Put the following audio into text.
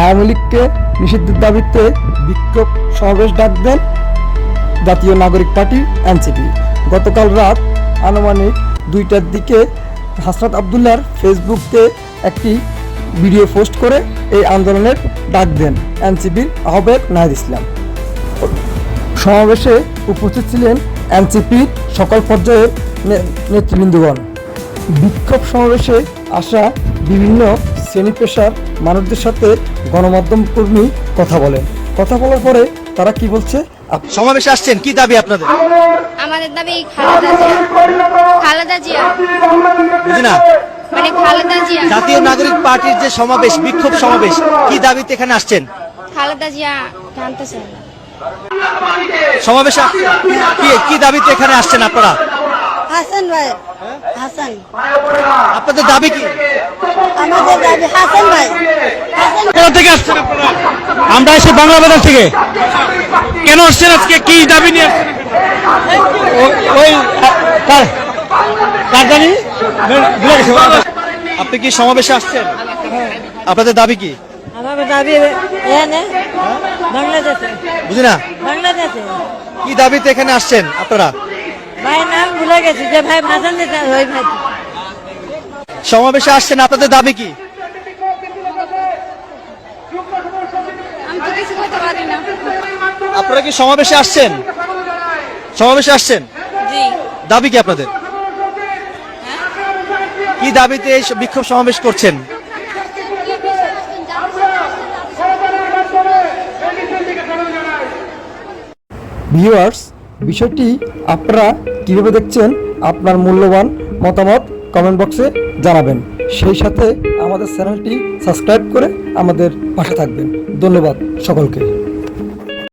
আওয়ামী লীগকে নিষিদ্ধের দাবিতে বিক্ষোভ সমাবেশ ডাক দেন জাতীয় নাগরিক পার্টি এনসিপি। গতকাল রাত আনুমানিক 2টার দিকে হাসনাত আবদুল্লাহর ফেসবুকে একটি ভিডিও পোস্ট করে এই আন্দোলনের ডাক দেন এনসিপির আহ্বায়ক নাহিদ ইসলাম। সমাবেশে উপস্থিত ছিলেন এনসিপির সকল পর্যায়ের নেতৃবৃন্দগণ। বিক্ষোভ সমাবেশে আসা বিভিন্ন শ্রেণী পেশার মানুষদের সাথে গণমাধ্যম কর্মী কথা বলার পরে তারা কি বলছে। সমাবেশে আসছেন, কি দাবি আপনাদের? আমাদের দাবি খালেদা জিয়া বুঝি না। মানে খালেদা জিয়া। জাতীয় নাগরিক পার্টির যে সমাবেশ, বিক্ষোভ সমাবেশ, কি দাবিতে এখানে আসছেন? খালেদা জিয়া জানতে চাই। সমাবেশে কি দাবিতে এখানে আসছেন আপনারা? হাসান ভাই, হাসান। আপনাদের দাবি কি? আমাদের দাবি হাসান ভাই। কোথা থেকে আসছেন আপনারা? আমরা এসে বাংলা বাজার থেকে। কেন আসছেন আজকে, কি দাবি নিয়ে আসছেন? ওই কার জানি আপনি কি সমাবেশে আসছেন? আপনাদের দাবি কি? আমাদের দাবি বাংলাদেশে। বুঝি না। বাংলাদেশে কি দাবিতে এখানে আসছেন আপনারা? ভাই নাম ভুলে গেছি যে ভাই ভাষণ দিতে ওই ভাই। সমাবেশে আসছেন, আপনাদের দাবি কি? আমি তো কিছু বলতে পারি না। আপনারা কি সমাবেশে আসছেন? সমাবেশে আসছেন, জি। দাবি কি আপনাদের? কি দাবিতে এই বিক্ষোভ সমাবেশ করছেন? ভিউয়ার্স, বিষয়টি আপনারা কিভাবে দেখছেন? আপনার মূল্যবান মতামত কমেন্ট বক্সে জানাবেন। সেই সাথে আমাদের চ্যানেলটি সাবস্ক্রাইব করে আমাদের পাশে থাকবেন। ধন্যবাদ সকলকে।